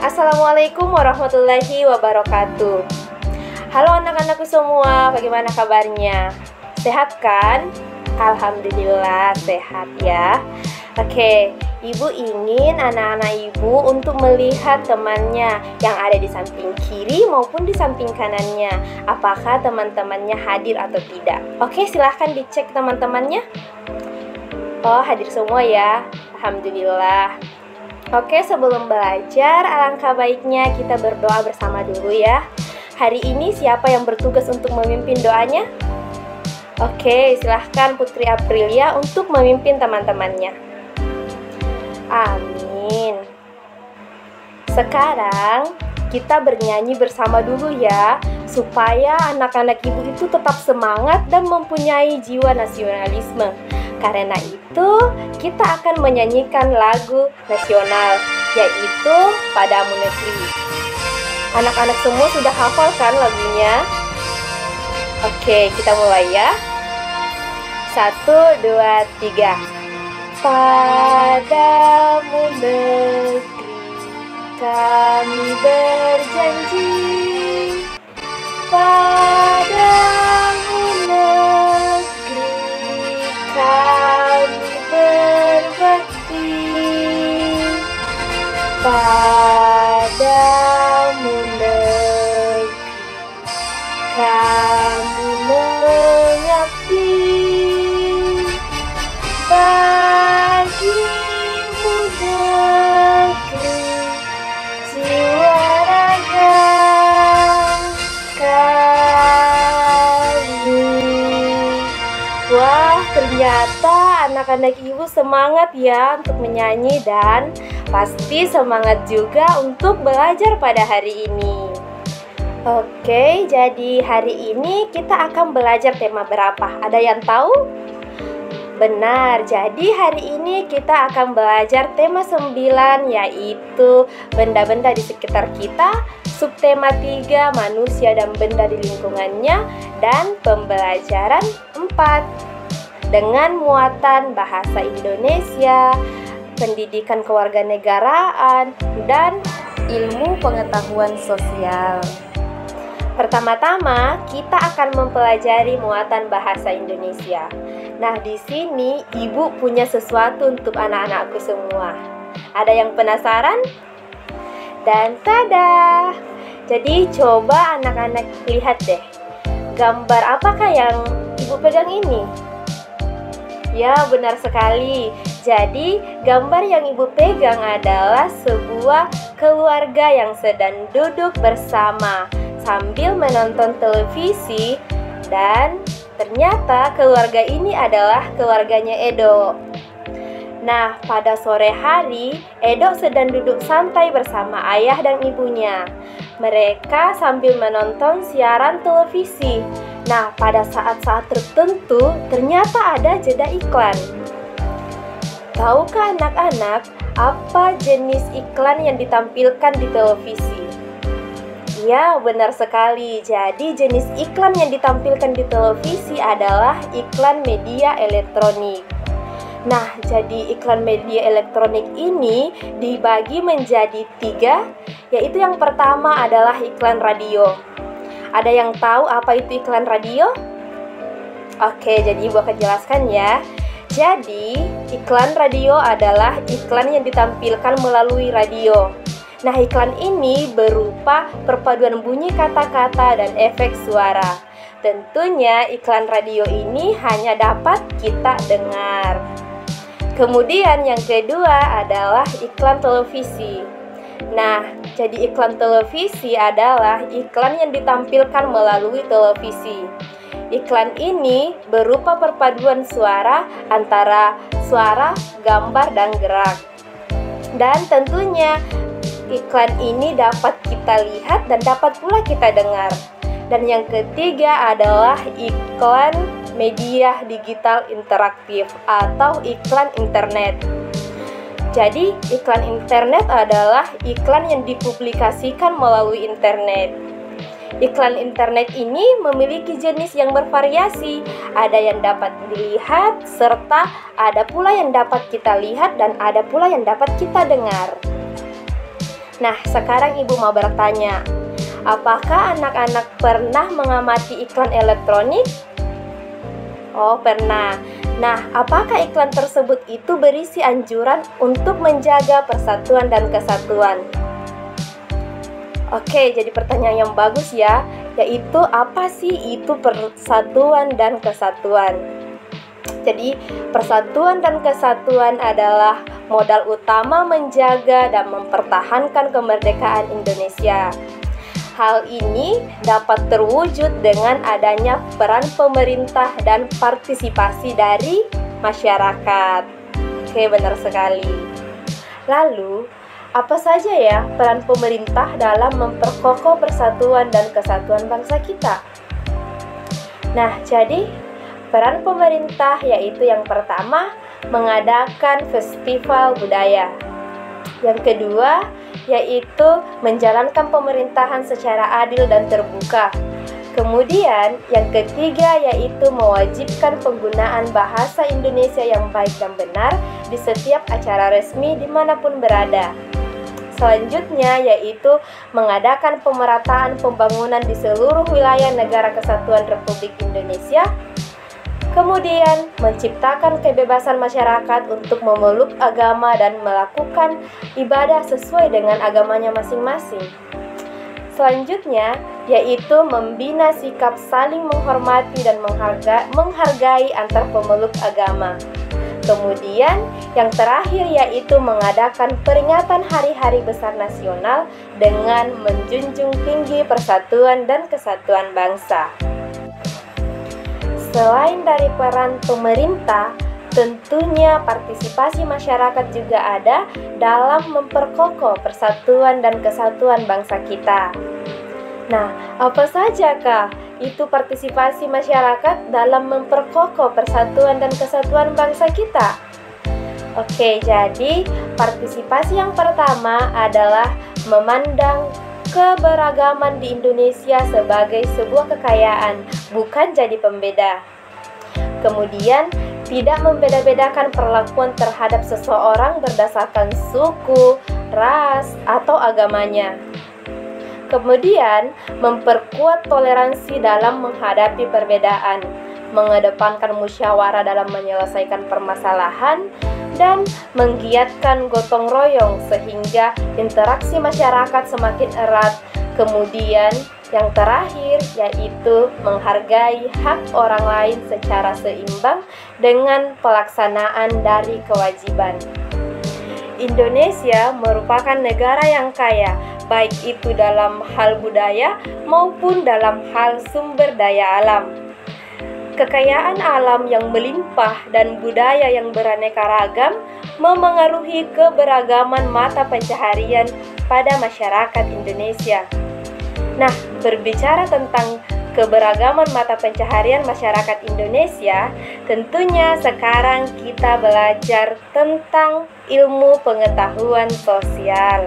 Assalamualaikum warahmatullahi wabarakatuh. Halo anak-anakku semua, bagaimana kabarnya? Sehat kan? Alhamdulillah sehat ya. Oke, ibu ingin anak-anak ibu untuk melihat temannya yang ada di samping kiri maupun di samping kanannya. Apakah teman-temannya hadir atau tidak? Oke, silahkan dicek teman-temannya. Oh, hadir semua ya. Alhamdulillah. Oke, sebelum belajar, alangkah baiknya kita berdoa bersama dulu ya. Hari ini siapa yang bertugas untuk memimpin doanya? Oke, silahkan Putri Aprilia untuk memimpin teman-temannya. Amin. Sekarang kita bernyanyi bersama dulu ya, supaya anak-anak ibu itu tetap semangat dan mempunyai jiwa nasionalisme. Karena itu, kita akan menyanyikan lagu nasional, yaitu Padamu Negeri. Anak-anak semua sudah hafal kan lagunya? Oke, kita mulai ya. 1, 2, 3. Padamu negeri kami berjanji, padamu negeri kami berbakti, padamu negeri kami mengabdi. Bagimu negeri jiwa raga kami. Wah, ternyata anak-anak ibu semangat ya untuk menyanyi dan pasti semangat juga untuk belajar pada hari ini. Oke, jadi hari ini kita akan belajar tema berapa? Ada yang tahu? Benar, jadi hari ini kita akan belajar tema 9, yaitu benda-benda di sekitar kita, subtema 3, manusia dan benda di lingkungannya, dan pembelajaran 4 dengan muatan bahasa Indonesia, pendidikan kewarganegaraan, dan ilmu pengetahuan sosial. Pertama-tama, kita akan mempelajari muatan bahasa Indonesia. Nah, di sini ibu punya sesuatu untuk anak-anakku semua. Ada yang penasaran? Dan tada! Jadi coba anak-anak lihat deh. Gambar apakah yang ibu pegang ini? Ya, benar sekali. Jadi, gambar yang ibu pegang adalah sebuah keluarga yang sedang duduk bersama sambil menonton televisi, dan ternyata keluarga ini adalah keluarganya Edo. Nah, pada sore hari, Edo sedang duduk santai bersama ayah dan ibunya. Mereka sambil menonton siaran televisi. Nah, pada saat-saat tertentu, ternyata ada jeda iklan. Tahukah anak-anak apa jenis iklan yang ditampilkan di televisi? Ya, benar sekali. Jadi jenis iklan yang ditampilkan di televisi adalah iklan media elektronik. Nah, jadi iklan media elektronik ini dibagi menjadi 3, yaitu yang pertama adalah iklan radio. Ada yang tahu apa itu iklan radio? Oke, jadi ibu akan jelaskan ya. Jadi, iklan radio adalah iklan yang ditampilkan melalui radio. Nah, iklan ini berupa perpaduan bunyi kata-kata dan efek suara. Tentunya iklan radio ini hanya dapat kita dengar. Kemudian yang kedua adalah iklan televisi. Nah, jadi iklan televisi adalah iklan yang ditampilkan melalui televisi. Iklan ini berupa perpaduan suara antara suara, gambar, dan gerak. Dan tentunya iklan ini dapat kita lihat dan dapat pula kita dengar. Dan yang ketiga adalah iklan media digital interaktif atau iklan internet. Jadi, iklan internet adalah iklan yang dipublikasikan melalui internet. Iklan internet ini memiliki jenis yang bervariasi. Ada yang dapat dilihat, serta ada pula yang dapat kita lihat dan ada pula yang dapat kita dengar. Nah, sekarang ibu mau bertanya, apakah anak-anak pernah mengamati iklan elektronik? Oh, pernah. Nah, apakah iklan tersebut itu berisi anjuran untuk menjaga persatuan dan kesatuan? Oke, jadi pertanyaan yang bagus ya, yaitu apa sih itu persatuan dan kesatuan? Jadi, persatuan dan kesatuan adalah modal utama menjaga dan mempertahankan kemerdekaan Indonesia. Hal ini dapat terwujud dengan adanya peran pemerintah dan partisipasi dari masyarakat. Oke, benar sekali. Lalu, apa saja ya peran pemerintah dalam memperkokoh persatuan dan kesatuan bangsa kita? Nah, jadi peran pemerintah yaitu yang pertama, mengadakan festival budaya. Yang kedua, yaitu menjalankan pemerintahan secara adil dan terbuka. Kemudian, yang ketiga yaitu mewajibkan penggunaan bahasa Indonesia yang baik dan benar di setiap acara resmi dimanapun berada. Selanjutnya yaitu mengadakan pemerataan pembangunan di seluruh wilayah Negara Kesatuan Republik Indonesia. Kemudian, menciptakan kebebasan masyarakat untuk memeluk agama dan melakukan ibadah sesuai dengan agamanya masing-masing. Selanjutnya, yaitu membina sikap saling menghormati dan menghargai antar pemeluk agama. Kemudian, yang terakhir yaitu mengadakan peringatan hari-hari besar nasional dengan menjunjung tinggi persatuan dan kesatuan bangsa. Selain dari peran pemerintah, tentunya partisipasi masyarakat juga ada dalam memperkokoh persatuan dan kesatuan bangsa kita. Nah, apa saja kah itu partisipasi masyarakat dalam memperkokoh persatuan dan kesatuan bangsa kita? Oke, jadi partisipasi yang pertama adalah memandang keberagaman di Indonesia sebagai sebuah kekayaan, bukan jadi pembeda. Kemudian, tidak membeda-bedakan perlakuan terhadap seseorang berdasarkan suku, ras, atau agamanya. Kemudian, memperkuat toleransi dalam menghadapi perbedaan, mengedepankan musyawarah dalam menyelesaikan permasalahan, dan menggiatkan gotong royong sehingga interaksi masyarakat semakin erat. Kemudian, yang terakhir yaitu menghargai hak orang lain secara seimbang dengan pelaksanaan dari kewajiban. Indonesia merupakan negara yang kaya, baik itu dalam hal budaya maupun dalam hal sumber daya alam. Kekayaan alam yang melimpah dan budaya yang beraneka ragam memengaruhi keberagaman mata pencaharian pada masyarakat Indonesia. Nah, berbicara tentang keberagaman mata pencaharian masyarakat Indonesia, tentunya sekarang kita belajar tentang ilmu pengetahuan sosial.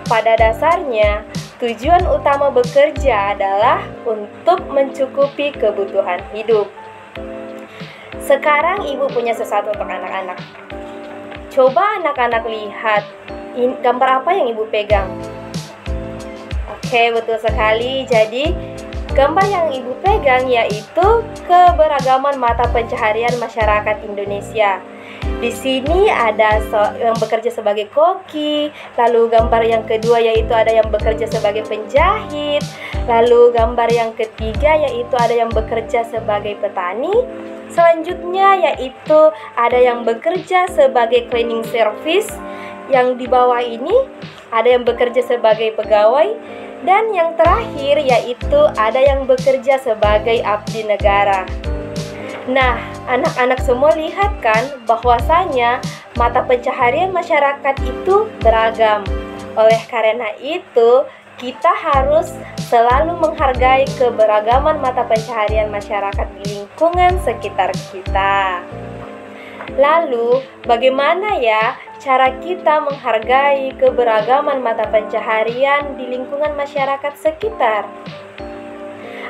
Pada dasarnya, tujuan utama bekerja adalah untuk mencukupi kebutuhan hidup. Sekarang ibu punya sesuatu untuk anak-anak. Coba anak-anak lihat, gambar apa yang ibu pegang? Oke, betul sekali. Jadi, gambar yang ibu pegang yaitu keberagaman mata pencaharian masyarakat Indonesia. Di sini ada yang bekerja sebagai koki, lalu gambar yang kedua yaitu ada yang bekerja sebagai penjahit, lalu gambar yang ketiga yaitu ada yang bekerja sebagai petani, selanjutnya yaitu ada yang bekerja sebagai cleaning service, yang di bawah ini ada yang bekerja sebagai pegawai, dan yang terakhir yaitu ada yang bekerja sebagai abdi negara. Nah, anak-anak semua lihat kan bahwasanya mata pencaharian masyarakat itu beragam. Oleh karena itu, kita harus selalu menghargai keberagaman mata pencaharian masyarakat di lingkungan sekitar kita. Lalu, bagaimana ya cara kita menghargai keberagaman mata pencaharian di lingkungan masyarakat sekitar?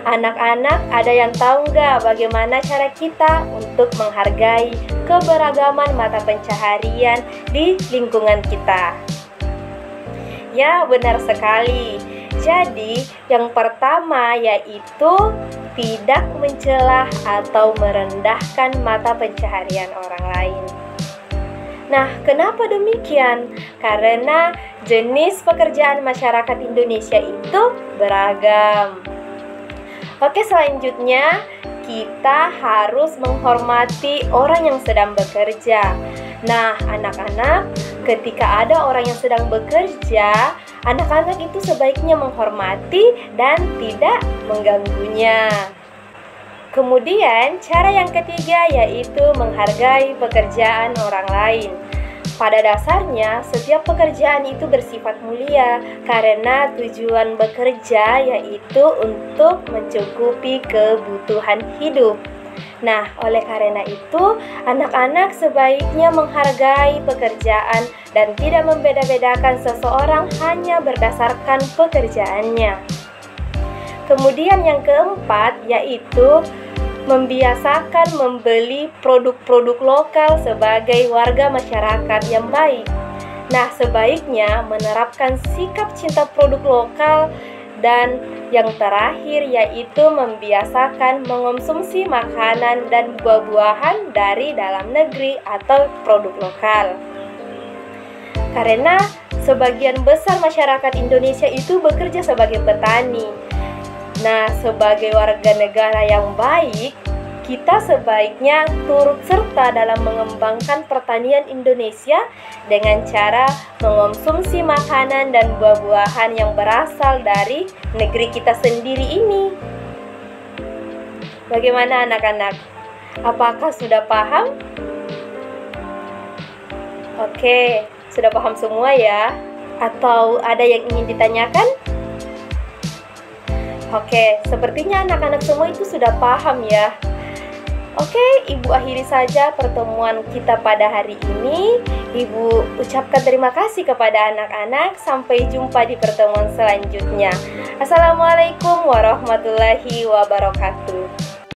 Anak-anak, ada yang tahu nggak bagaimana cara kita untuk menghargai keberagaman mata pencaharian di lingkungan kita? Ya, benar sekali. Jadi, yang pertama yaitu tidak mencela atau merendahkan mata pencaharian orang lain. Nah, kenapa demikian? Karena jenis pekerjaan masyarakat Indonesia itu beragam. Oke, selanjutnya kita harus menghormati orang yang sedang bekerja. Nah, anak-anak, ketika ada orang yang sedang bekerja, anak-anak itu sebaiknya menghormati dan tidak mengganggunya. Kemudian, cara yang ketiga yaitu menghargai pekerjaan orang lain. Pada dasarnya, setiap pekerjaan itu bersifat mulia karena tujuan bekerja yaitu untuk mencukupi kebutuhan hidup. Nah, oleh karena itu, anak-anak sebaiknya menghargai pekerjaan dan tidak membeda-bedakan seseorang hanya berdasarkan pekerjaannya. Kemudian yang keempat yaitu membiasakan membeli produk-produk lokal sebagai warga masyarakat yang baik. Nah, sebaiknya menerapkan sikap cinta produk lokal. Dan yang terakhir yaitu membiasakan mengonsumsi makanan dan buah-buahan dari dalam negeri atau produk lokal. Karena sebagian besar masyarakat Indonesia itu bekerja sebagai petani. Nah, sebagai warga negara yang baik, kita sebaiknya turut serta dalam mengembangkan pertanian Indonesia dengan cara mengonsumsi makanan dan buah-buahan yang berasal dari negeri kita sendiri ini. Bagaimana anak-anak? Apakah sudah paham? Oke, sudah paham semua ya? Atau ada yang ingin ditanyakan? Oke, sepertinya anak-anak semua itu sudah paham ya. Oke, Ibu akhiri saja pertemuan kita pada hari ini. Ibu ucapkan terima kasih kepada anak-anak. Sampai jumpa di pertemuan selanjutnya. Assalamualaikum warahmatullahi wabarakatuh.